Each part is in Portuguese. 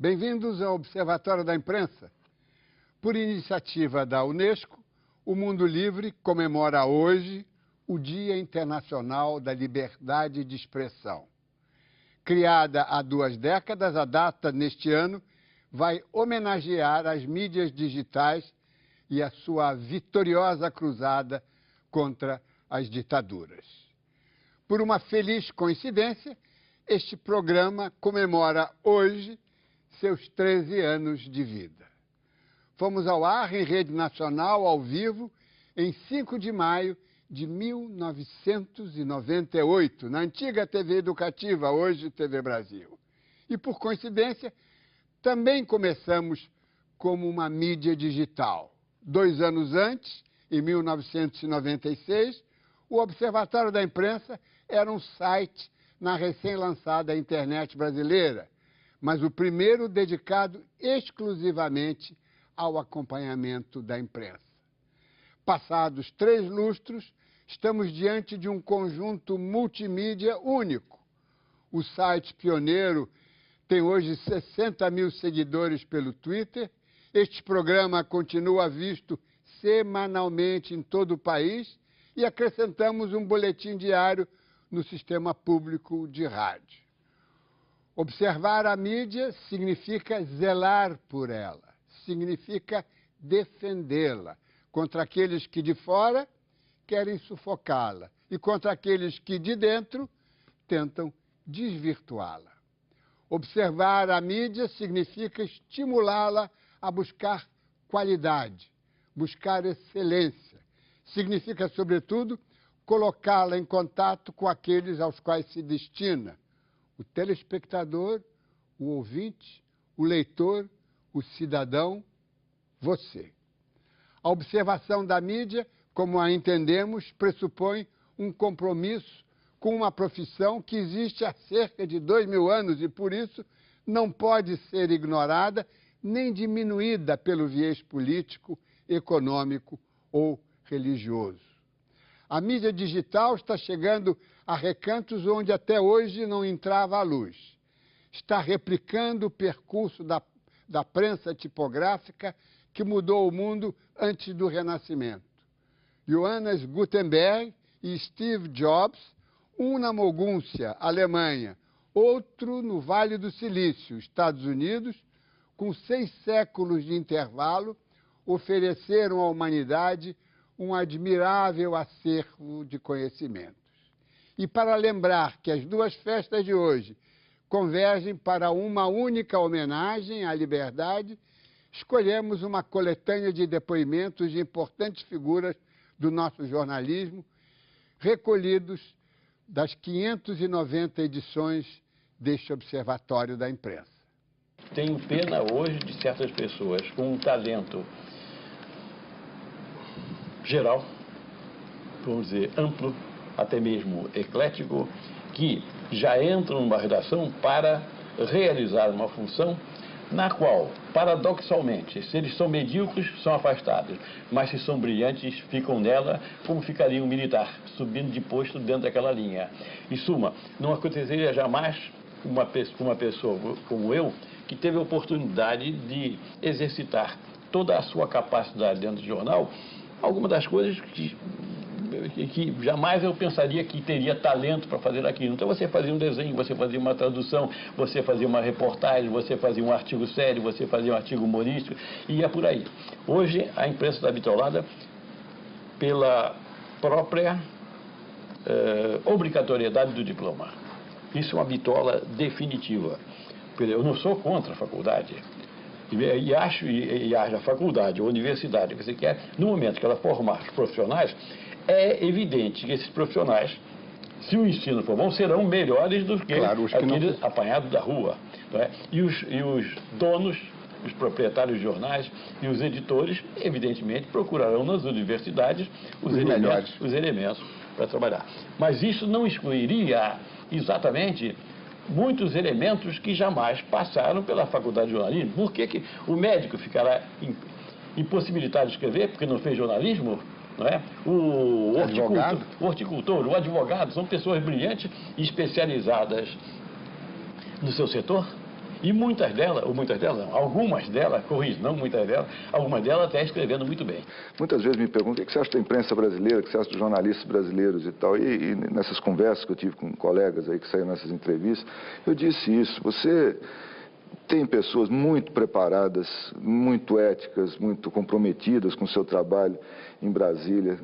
Bem-vindos ao Observatório da Imprensa. Por iniciativa da Unesco, o Mundo Livre comemora hoje o Dia Internacional da Liberdade de Expressão. Criada há 2 décadas, a data, neste ano, vai homenagear as mídias digitais e a sua vitoriosa cruzada contra as ditaduras. Por uma feliz coincidência, este programa comemora hoje seus 13 anos de vida. Fomos ao ar em rede nacional, ao vivo, em 5 de maio de 1998, na antiga TV Educativa, hoje TV Brasil. E, por coincidência, também começamos como uma mídia digital. 2 anos antes, em 1996, o Observatório da Imprensa era um site na recém-lançada internet brasileira, mas o primeiro dedicado exclusivamente ao acompanhamento da imprensa. Passados 3 lustros, estamos diante de um conjunto multimídia único. O site pioneiro tem hoje 60 mil seguidores pelo Twitter. Este programa continua visto semanalmente em todo o país e acrescentamos um boletim diário no sistema público de rádio. Observar a mídia significa zelar por ela, significa defendê-la contra aqueles que de fora querem sufocá-la e contra aqueles que de dentro tentam desvirtuá-la. Observar a mídia significa estimulá-la a buscar qualidade, buscar excelência. Significa, sobretudo, colocá-la em contato com aqueles aos quais se destina: o telespectador, o ouvinte, o leitor, o cidadão, você. A observação da mídia, como a entendemos, pressupõe um compromisso com uma profissão que existe há cerca de 2000 anos e, por isso, não pode ser ignorada nem diminuída pelo viés político, econômico ou religioso. A mídia digital está chegando a recantos onde até hoje não entrava a luz. Está replicando o percurso da prensa tipográfica que mudou o mundo antes do Renascimento. Johannes Gutenberg e Steve Jobs, um na Mogúncia, Alemanha, outro no Vale do Silício, Estados Unidos, com 6 séculos de intervalo, ofereceram à humanidade um admirável acervo de conhecimentos. E para lembrar que as 2 festas de hoje convergem para uma única homenagem à liberdade, escolhemos uma coletânea de depoimentos de importantes figuras do nosso jornalismo, recolhidos das 590 edições deste Observatório da Imprensa. Tenho pena hoje de certas pessoas com um talento geral, vamos dizer, amplo, até mesmo eclético, que já entram numa redação para realizar uma função na qual, paradoxalmente, se eles são medíocres, são afastados, mas se são brilhantes, ficam nela, como ficaria um militar, subindo de posto dentro daquela linha. Em suma, não aconteceria jamais uma pessoa como eu, que teve a oportunidade de exercitar toda a sua capacidade dentro do jornal, algumas das coisas que jamais eu pensaria que teria talento para fazer aquilo. Então você fazia um desenho, você fazia uma tradução, você fazia uma reportagem, você fazia um artigo sério, você fazia um artigo humorístico, e ia por aí. Hoje a imprensa está bitolada pela própria obrigatoriedade do diploma. Isso é uma bitola definitiva. Eu não sou contra a faculdade. E acho a faculdade, a universidade, que você quer, no momento que ela formar os profissionais, é evidente que esses profissionais, se o ensino for bom, serão melhores do que aqueles apanhados da rua. Não é? E os donos, os proprietários de jornais e os editores, evidentemente, procurarão nas universidades os elementos para trabalhar. Mas isso não excluiria exatamente muitos elementos que jamais passaram pela faculdade de jornalismo. Por que o médico ficará impossibilitado de escrever porque não fez jornalismo? Não é? O horticultor, o advogado, são pessoas brilhantes e especializadas no seu setor E muitas delas, algumas delas, corrijo, não muitas delas, algumas delas até escrevendo muito bem. Muitas vezes me perguntam o que você acha da imprensa brasileira, o que você acha dos jornalistas brasileiros e tal. E nessas conversas que eu tive com colegas aí que saíram nessas entrevistas, eu disse isso: você tem pessoas muito preparadas, muito éticas, muito comprometidas com o seu trabalho em Brasília.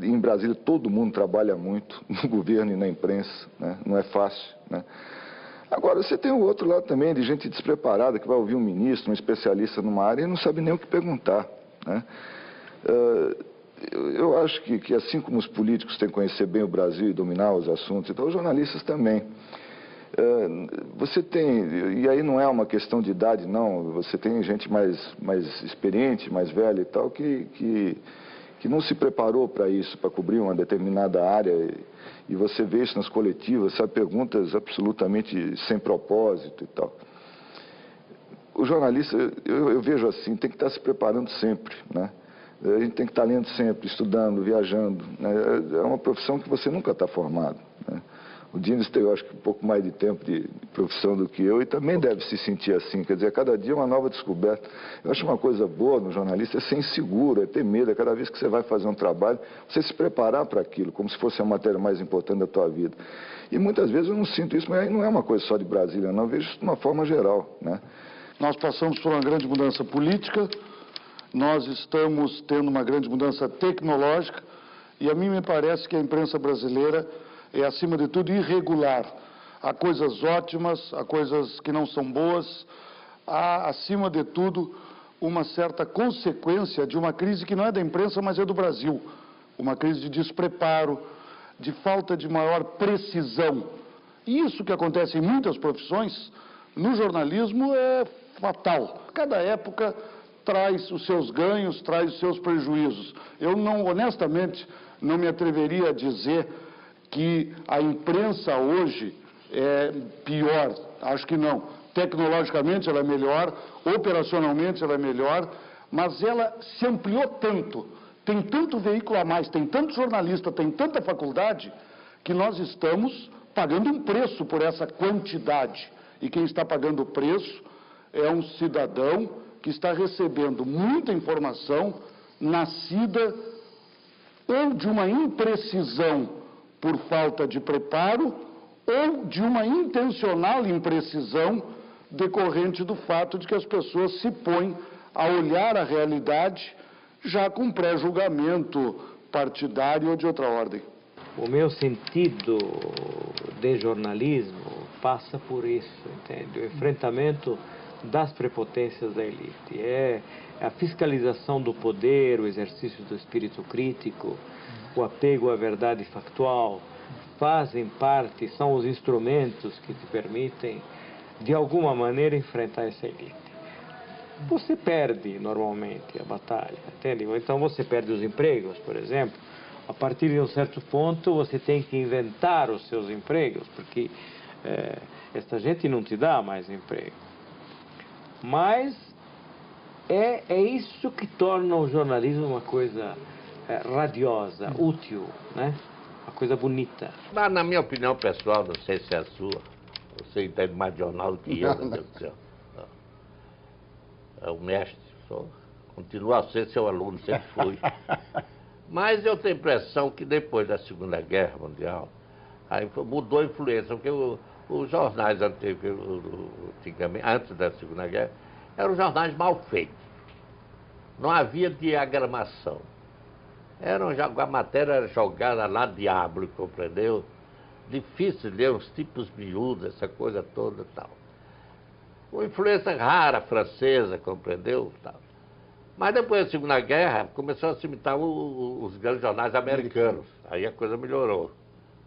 Em Brasília todo mundo trabalha muito, no governo e na imprensa, né? Não é fácil, né? Agora, você tem o outro lado também, de gente despreparada, que vai ouvir um ministro, um especialista numa área e não sabe nem o que perguntar, né? Eu acho que assim como os políticos têm que conhecer bem o Brasil e dominar os assuntos, então os jornalistas também. Você tem, e aí não é uma questão de idade, não, você tem gente mais experiente, mais velha e tal, que não se preparou para isso, para cobrir uma determinada área, e você vê isso nas coletivas, sabe, perguntas absolutamente sem propósito e tal. O jornalista, eu vejo assim, tem que estar se preparando sempre, né? A gente tem que estar lendo sempre, estudando, viajando, né? É uma profissão que você nunca está formado, né? O Diniz tem, eu acho, um pouco mais de tempo de profissão do que eu e também deve se sentir assim. Quer dizer, cada dia é uma nova descoberta. Eu acho uma coisa boa no jornalista é ser inseguro, é ter medo. É cada vez que você vai fazer um trabalho, você se preparar para aquilo, como se fosse a matéria mais importante da tua vida. E muitas vezes eu não sinto isso, mas não é uma coisa só de Brasília, não. Eu vejo isso de uma forma geral, né? Nós passamos por uma grande mudança política, nós estamos tendo uma grande mudança tecnológica e a mim me parece que a imprensa brasileira é, acima de tudo, irregular. Há coisas ótimas, há coisas que não são boas, há, acima de tudo, uma certa consequência de uma crise que não é da imprensa, mas é do Brasil. Uma crise de despreparo, de falta de maior precisão. E isso que acontece em muitas profissões, no jornalismo é fatal. Cada época traz os seus ganhos, traz os seus prejuízos. Eu não, honestamente, não me atreveria a dizer que a imprensa hoje é pior, acho que não. Tecnologicamente ela é melhor, operacionalmente ela é melhor, mas ela se ampliou tanto, tem tanto veículo a mais, tem tanto jornalista, tem tanta faculdade, que nós estamos pagando um preço por essa quantidade. E quem está pagando o preço é um cidadão que está recebendo muita informação nascida ou de uma imprecisão por falta de preparo, ou de uma intencional imprecisão decorrente do fato de que as pessoas se põem a olhar a realidade já com pré-julgamento partidário ou de outra ordem. O meu sentido de jornalismo passa por isso, entende? O enfrentamento das prepotências da elite. É a fiscalização do poder, o exercício do espírito crítico, o apego à verdade factual, fazem parte, são os instrumentos que te permitem, de alguma maneira, enfrentar essa elite. Você perde, normalmente, a batalha, entende? Ou então você perde os empregos, por exemplo. A partir de um certo ponto, você tem que inventar os seus empregos, porque essa gente não te dá mais emprego. Mas é isso que torna o jornalismo uma coisa radiosa, útil, né? Uma coisa bonita. Mas, na minha opinião pessoal, não sei se é a sua, você entende mais de jornal do que eu, meu Deus do céu. É o mestre, continua a ser seu aluno, sempre fui. Mas eu tenho a impressão que depois da Segunda Guerra Mundial, aí mudou a influência, porque os jornais antigamente, antes da Segunda Guerra, eram jornais mal feitos. Não havia diagramação. A matéria era jogada lá diabo, compreendeu? Difícil ler, os tipos miúdos, essa coisa toda e tal. Uma influência rara, francesa, compreendeu? Tal. Mas depois da Segunda Guerra, começou a se imitar os grandes jornais americanos. Aí a coisa melhorou,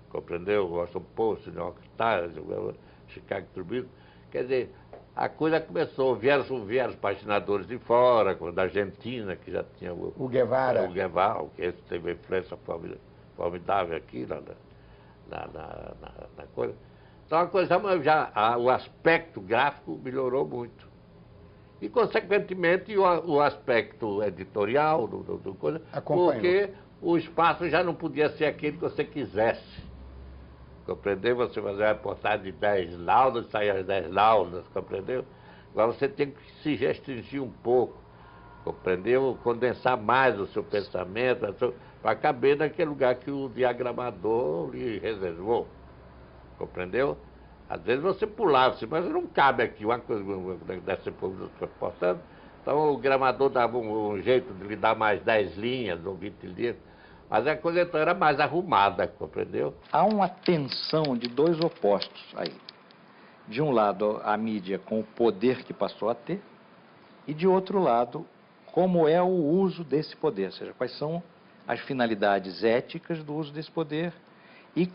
compreendeu? O Washington Post, New York Times, Chicago Tribune. Quer dizer, a coisa começou, vieram os paginadores de fora, da Argentina, que já tinha o Guevara. O Guevara, que esse teve influência formidável aqui na coisa. Então a coisa o aspecto gráfico melhorou muito. E, consequentemente, o aspecto editorial do coisa, porque o espaço já não podia ser aquele que você quisesse. Compreendeu? Você fazer uma reportagem de 10 laudas, sair as 10 laudas, compreendeu? Agora você tem que se restringir um pouco, compreendeu? Condensar mais o seu pensamento, para caber naquele lugar que o diagramador lhe reservou, compreendeu? Às vezes você pulava, mas não cabe aqui uma coisa dessa portanto. Então o gramador dava um jeito de lhe dar mais 10 linhas ou 20 linhas, mas a coisa então era mais arrumada, compreendeu? Há uma tensão de dois opostos aí. De um lado, a mídia com o poder que passou a ter, e de outro lado, como é o uso desse poder, ou seja, quais são as finalidades éticas do uso desse poder e,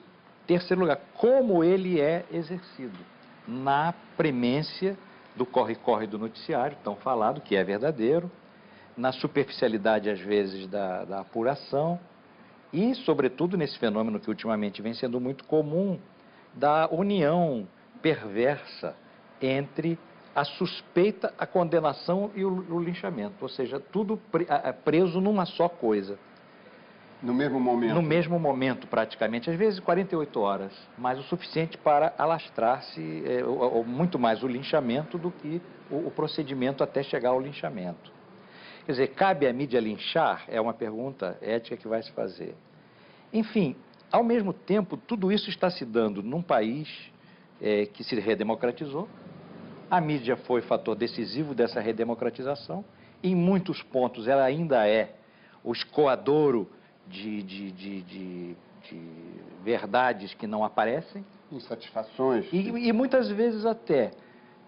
terceiro lugar, como ele é exercido na premência do corre-corre do noticiário, tão falado, que é verdadeiro, na superficialidade, às vezes, da apuração e, sobretudo, nesse fenômeno que ultimamente vem sendo muito comum, da união perversa entre a suspeita, a condenação e o linchamento, ou seja, tudo preso numa só coisa. No mesmo momento? No mesmo momento, praticamente, às vezes 48 horas, mas o suficiente para alastrar-se, ou muito mais o linchamento do que o procedimento até chegar ao linchamento. Quer dizer, cabe à mídia linchar? É uma pergunta ética que vai se fazer. Enfim, ao mesmo tempo, tudo isso está se dando num país que se redemocratizou. A mídia foi fator decisivo dessa redemocratização. Em muitos pontos, ela ainda é o escoadouro de verdades que não aparecem. Insatisfações. E muitas vezes até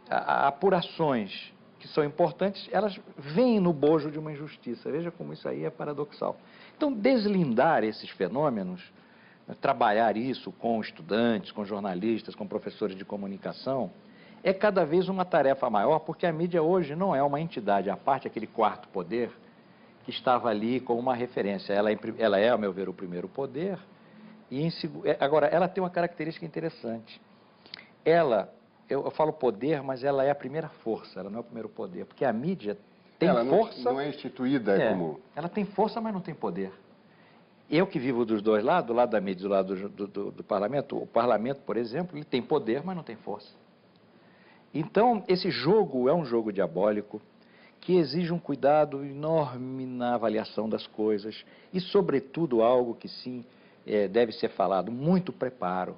apurações que são importantes, elas vêm no bojo de uma injustiça. Veja como isso aí é paradoxal. Então, deslindar esses fenômenos, trabalhar isso com estudantes, com jornalistas, com professores de comunicação, é cada vez uma tarefa maior, porque a mídia hoje não é uma entidade à parte, aquele quarto poder, que estava ali como uma referência. Ela é, ao meu ver, o primeiro poder. Agora, ela tem uma característica interessante. Eu falo poder, mas ela é a primeira força, ela não é o primeiro poder, porque a mídia tem força... Não é instituída como... Ela tem força, mas não tem poder. Eu que vivo dos dois lados, do lado da mídia e do lado do parlamento, o parlamento, por exemplo, ele tem poder, mas não tem força. Então, esse jogo é um jogo diabólico, que exige um cuidado enorme na avaliação das coisas e, sobretudo, algo que sim deve ser falado, muito preparo.